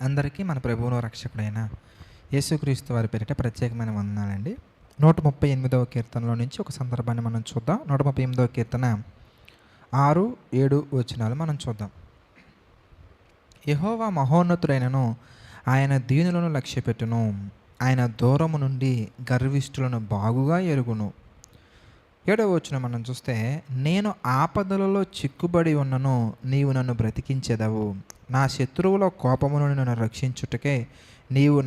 అందరికీ మన ప్రభువును రక్షకుడైన యేసుక్రీస్తు వారి పేరిట ప్రత్యేకమైన వందనాలండి. 138వ కీర్తనలో నుంచి ఒక సందర్భాన్ని మనం చూద్దాం. 138వ కీర్తన 6, 7 వచనాలు మనం చూద్దాం. యెహోవా మహోన్నతుడైనను, ఆయన దీనులను లక్ష్యపెట్టును. ఆయన దూరము నుండి గర్విష్ఠులను బాగుగా ఎరుగును. 7వ వచనం మనం చూస్తే, నేను ఆపదలలో చిక్కుబడి ఉన్నను, నీవు నన్ను బ్రతికించెదవు. నా శత్రువుల కోపము నుండి నన్ను రక్షించుటకే నీవు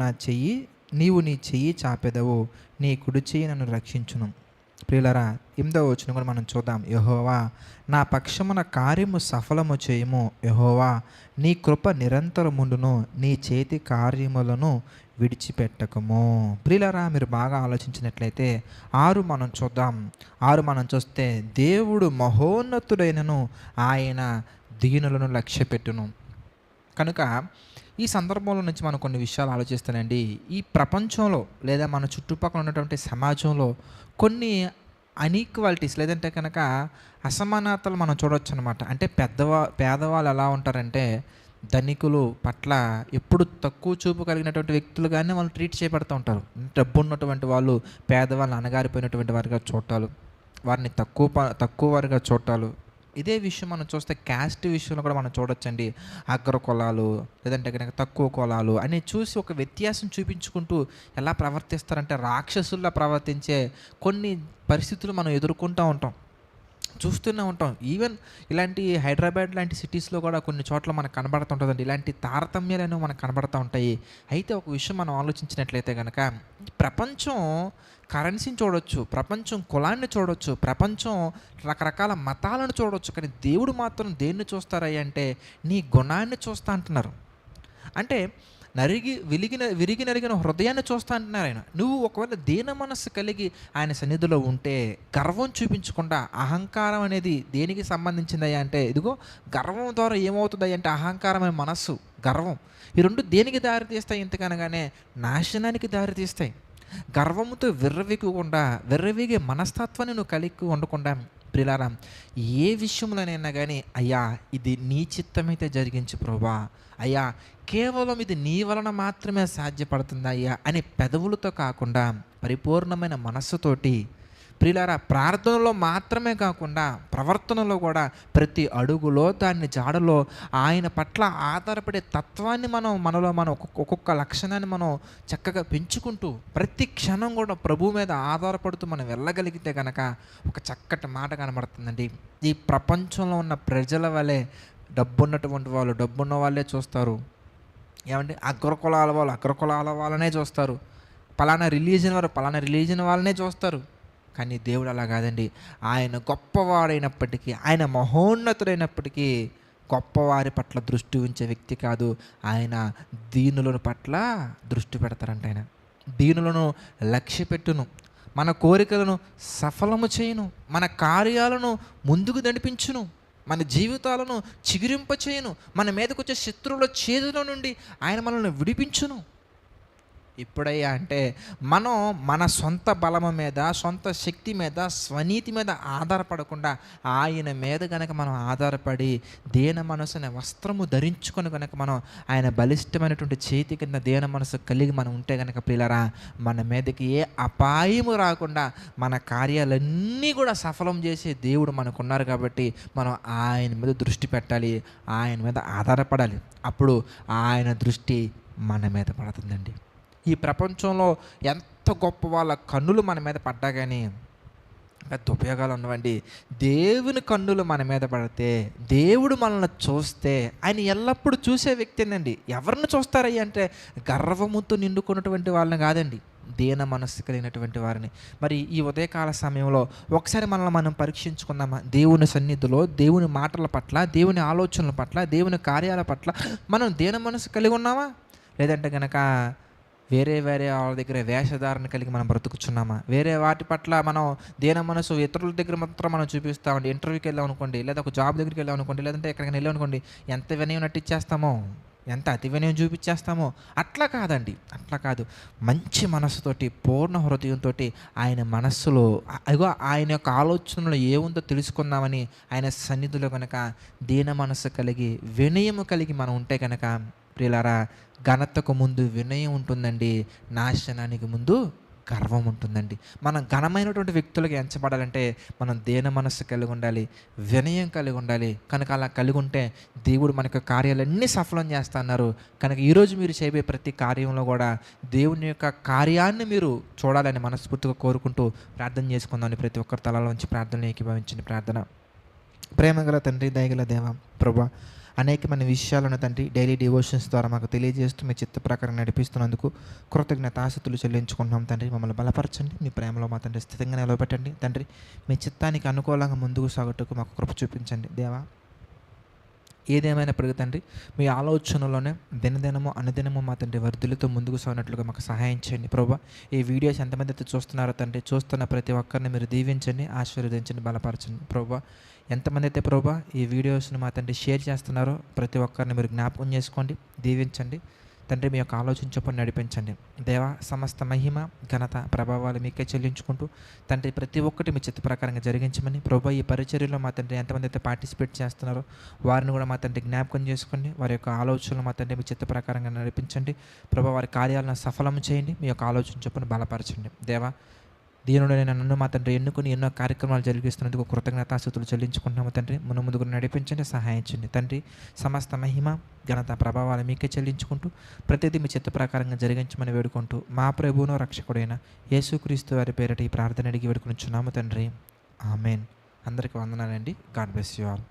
నీ చెయ్యి చాపెదవు, నీ కుడి చెయ్యి నన్ను రక్షించును. ప్రియులరా, 8వ వచనం కూడా మనం చూద్దాం. యెహోవా నా పక్షమున కార్యము సఫలము చేయుము. యెహోవా నీ కృప నిరంతరముండును, నీ చేతి కార్యములను విడిచిపెట్టకము. ప్రియులరా, మీరు బాగా ఆలోచించినట్లయితే 6 మనం చూద్దాం. 6 మనం చూస్తే, దేవుడు మహోన్నతుడైనను, ఆయన దీనులను లక్ష్యపెట్టును. కనుక ఈ సందర్భంలో నుంచి మనం కొన్ని విషయాలు ఆలోచిస్తానండి. ఈ ప్రపంచంలో లేదా మన చుట్టుపక్కల ఉన్నటువంటి సమాజంలో కొన్ని అన్ఈక్వాలిటీస్ లేదంటే కనుక అసమానతలు మనం చూడవచ్చు అనమాట. అంటే పేదవాళ్ళు ఎలా ఉంటారంటే, ధనికులు పట్ల ఎప్పుడు తక్కువ చూపు కలిగినటువంటి వ్యక్తులుగానే వాళ్ళు ట్రీట్ చేయబడుతూ ఉంటారు. డబ్బు ఉన్నటువంటి వాళ్ళు పేదవాళ్ళని అణగారిపోయినటువంటి వారిగా చూడటాలు, వారిని తక్కువ వారిగా చూడటాలు. ఇదే విషయం మనం చూస్తే క్యాస్ట్ విషయంలో కూడా మనం చూడొచ్చండి. అగ్ర కులాలు లేదంటే కనుక తక్కువ కులాలు అని చూసి ఒక వ్యత్యాసం చూపించుకుంటూ ఎలా ప్రవర్తిస్తారంటే రాక్షసుల్లా ప్రవర్తించే కొన్ని పరిస్థితులు మనం ఎదుర్కొంటూ ఉంటాం, చూస్తూనే ఉంటాం. ఈవెన్ ఇలాంటి హైదరాబాద్ లాంటి సిటీస్లో కూడా కొన్ని చోట్ల మనకు కనబడుతుంటుందండి. ఇలాంటి తారతమ్యాలు అనేవి మనకు కనబడుతూ ఉంటాయి. అయితే ఒక విషయం మనం ఆలోచించినట్లయితే కనుక, ప్రపంచం కరెన్సీని చూడొచ్చు, ప్రపంచం కులాన్ని చూడొచ్చు, ప్రపంచం రకరకాల మతాలను చూడొచ్చు, కానీ దేవుడు మాత్రం దేన్ని చూస్తారయ్యా అంటే నీ గుణాన్ని చూస్తా అంటున్నారు. అంటే విరిగి నరిగిన హృదయాన్ని చూస్తా అంటున్నారు ఆయన. నువ్వు ఒకవేళ దీన మనస్సు కలిగి ఆయన సన్నిధిలో ఉంటే గర్వం చూపించకుండా, అహంకారం అనేది దేనికి సంబంధించిందయ్యా అంటే, ఇదిగో గర్వం ద్వారా ఏమవుతుందయ్యా అంటే అహంకారమైన మనస్సు, గర్వం, ఈ రెండు దేనికి దారితీస్తాయి? ఇంతకనగానే నాశనానికి దారితీస్తాయి. గర్వముతో విర్రవీగే మనస్తత్వాన్ని నువ్వు కలిగి ఉండకుండా, ప్రియులారా, ఏ విషయంలోనైనా కానీ అయ్యా ఇది నీ చిత్తమైతే జరిగించు ప్రభువా, అయ్యా కేవలం ఇది నీ వలన మాత్రమే సాధ్యపడుతుందా అయ్యా అని పెదవులతో కాకుండా పరిపూర్ణమైన మనస్సుతోటి, ప్రియులారా, ప్రార్థనలో మాత్రమే కాకుండా ప్రవర్తనలో కూడా ప్రతి అడుగులో దాన్ని జాడలో ఆయన పట్ల ఆధారపడే తత్వాన్ని మనలో ఒక్కొక్క లక్షణాన్ని మనం చక్కగా పెంచుకుంటూ ప్రతి క్షణం కూడా ప్రభు మీద ఆధారపడుతూ మనం వెళ్ళగలిగితే కనుక ఒక చక్కటి మాట కనబడుతుందండి. ఈ ప్రపంచంలో ఉన్న ప్రజల వలె డబ్బున్నటువంటి వాళ్ళు డబ్బున్న వాళ్ళే చూస్తారు. ఏమంటే అగ్రకులాల వాళ్ళనే చూస్తారు. పలానా రిలీజన్ వాళ్ళనే చూస్తారు. కానీ దేవుడు అలా కాదండి. ఆయన గొప్పవాడైనప్పటికీ, ఆయన మహోన్నతుడైనప్పటికీ గొప్పవారి పట్ల దృష్టి ఉంచే వ్యక్తి కాదు. ఆయన దీనుల పట్ల దృష్టి పెడతారంట. ఆయన దీనులను లక్ష్య పెట్టును, మన కోరికలను సఫలము చేయును, మన కార్యాలను ముందుకు నడిపించును, మన జీవితాలను చిగురింప చేయను, మన మీదకు వచ్చే శత్రువుల చేతుల నుండి ఆయన మనల్ని విడిపించును. ఇప్పుడయ్యా అంటే మనం మన సొంత బలము మీద, సొంత శక్తి మీద, స్వనీతి మీద ఆధారపడకుండా ఆయన మీద కనుక మనం ఆధారపడి దీన మనసు అనే వస్త్రము ధరించుకొని కనుక మనం ఆయన బలిష్టమైనటువంటి చేతి కింద దీన మనసు కలిగి మనం ఉంటే కనుక, ప్రియులారా, మన మీదకి ఏ అపాయము రాకుండా మన కార్యాలన్నీ కూడా సఫలం చేసే దేవుడు మనకున్నారు. కాబట్టి మనం ఆయన మీద దృష్టి పెట్టాలి, ఆయన మీద ఆధారపడాలి. అప్పుడు ఆయన దృష్టి మన మీద పడుతుందండి. ఈ ప్రపంచంలో ఎంత గొప్ప వాళ్ళ కన్నులు మన మీద పడ్డా కానీ పెద్ద ఉపయోగాలు ఉన్నవండి. దేవుని కన్నులు మన మీద పడితే, దేవుడు మనల్ని చూస్తే, ఆయన ఎల్లప్పుడూ చూసే వ్యక్తి ఏందండి. ఎవరిని చూస్తారయ్యా అంటే గర్వముతో నిండుకున్నటువంటి వాళ్ళని కాదండి, దీన మనస్సు కలిగినటువంటి వారిని. మరి ఈ ఉదయకాల సమయంలో ఒకసారి మనల్ని మనం పరీక్షించుకుందామా? దేవుని సన్నిధిలో దేవుని మాటల పట్ల, దేవుని ఆలోచనల పట్ల, దేవుని కార్యాల పట్ల మనం దీన మనస్సు కలిగి ఉన్నామా? లేదంటే కనుక వేరే వాళ్ళ దగ్గర వేషధారణ కలిగి మనం బ్రతుకుచున్నామా? వేరే వాటి పట్ల మనం దీన మనసు ఇతరుల దగ్గర మాత్రం మనం చూపిస్తామండి. ఇంటర్వ్యూకి వెళ్ళాం అనుకోండి, లేదా ఒక జాబ్ దగ్గరికి వెళ్ళాం అనుకోండి, లేదంటే ఎక్కడికైనా వెళ్ళాం అనుకోండి, ఎంత వినయం నటించేస్తామో, ఎంత అతి వినయం చూపించేస్తామో. అట్లా కాదండి, అట్లా కాదు. మంచి మనస్సుతోటి, పూర్ణ హృదయంతో ఆయన మనస్సులో ఆయన యొక్క ఆలోచనలో ఏముందో తెలుసుకుందామని ఆయన సన్నిధిలో కనుక దీన మనస్సు కలిగి, వినయము కలిగి మనం ఉంటే కనుక, ప్రియులారా, ఘనతకు ముందు వినయం ఉంటుందండి. నాశనానికి ముందు గర్వం ఉంటుందండి. మనం ఘనమైనటువంటి వ్యక్తులుగా ఎంచబడాలంటే మనం దీన మనస్సు కలిగి ఉండాలి, వినయం కలిగి ఉండాలి. కనుక అలా కలిగి ఉంటే దేవుడు మనకు కార్యాలన్నీ సఫలం చేస్తా అన్నారు. కనుక ఈరోజు మీరు చేయబోయే ప్రతి కార్యంలో కూడా దేవుని యొక్క కార్యాన్ని మీరు చూడాలని మనస్ఫూర్తిగా కోరుకుంటూ ప్రార్థన చేసుకుందామని ప్రతి ఒక్కరి తలలో నుంచి ప్రార్థనలు ఏకీభవించిన ప్రార్థన. ప్రేమగల తండ్రి, దయగల దేవ, ప్రభా, అనేకమైన విషయాలను తండ్రి డైలీ డివోషన్స్ ద్వారా మాకు తెలియజేస్తూ మీ చిత్త ప్రకారం నడిపిస్తున్నందుకు కృతజ్ఞతాస్తుతులు చెల్లించుకుంటున్నాం తండ్రి. మమ్మల్ని బలపరచండి, మీ ప్రేమలో మా తండ్రి స్థితంగా నిలబెట్టండి తండ్రి. మీ చిత్తానికి అనుకూలంగా ముందుకు సాగుటకు మాకు కృప చూపించండి దేవా. ఏదేమైనప్పటికీ తండ్రి, మీ ఆలోచనలోనే దినదినము అనుదినము మా తండ్రి వర్ధులతో ముందుకు సాగినట్లుగా మాకు సహాయం చేయండి ప్రభా. ఈ వీడియోస్ ఎంతమంది అయితే చూస్తున్నారో తండ్రి, చూస్తున్న ప్రతి ఒక్కరిని మీరు దీవించండి, ఆశీర్వదించండి, బలపరచండి ప్రభా. ఎంతమంది అయితే ప్రభా ఈ వీడియోస్ని మా తండ్రి షేర్ చేస్తున్నారో ప్రతి ఒక్కరిని మీరు జ్ఞాపకం చేసుకోండి, దీవించండి తండ్రి. మీ యొక్క ఆలోచన చొప్పున నడిపించండి దేవా. సమస్త మహిమ, ఘనత, ప్రభావాలు మీకే చెల్లించుకుంటూ తండ్రి ప్రతి ఒక్కటి మీ చిత్త ప్రకారంగా జరిగించమని ప్రభా. ఈ పరిచర్యలో మా తండ్రి ఎంతమంది అయితే పార్టిసిపేట్ చేస్తున్నారో వారిని కూడా మా తండ్రి జ్ఞాపకం చేసుకోండి. వారి యొక్క ఆలోచనలు మా తండ్రి మీ చిత్త ప్రకారంగా నడిపించండి ప్రభా. వారి కార్యాలను సఫలం చేయండి, మీ యొక్క ఆలోచన చొప్పున బలపరచండి దేవా. దీనుడైన నన్ను మా తండ్రి ఎన్నుకుని ఎన్నో కార్యక్రమాలు జరిగిస్తున్నందుకు కృతజ్ఞతాస్తుతులు చెల్లించుకుంటున్నాము తండ్రి. ముందుకు నడిపించండి, సహాయం చేయండి తండ్రి. సమస్త మహిమ, ఘనత, ప్రభావాలు మీకే చెల్లించుకుంటూ ప్రతిదీ మీ చిత్త ప్రకారంగా జరిగించమని వేడుకుంటూ మా ప్రభువును రక్షకుడైన యేసుక్రీస్తు వారి పేరిట ఈ ప్రార్థన అడిగి వేడుకొనిచున్నాము తండ్రి. ఆమెన్. అందరికీ వందనాలండి. God bless you all.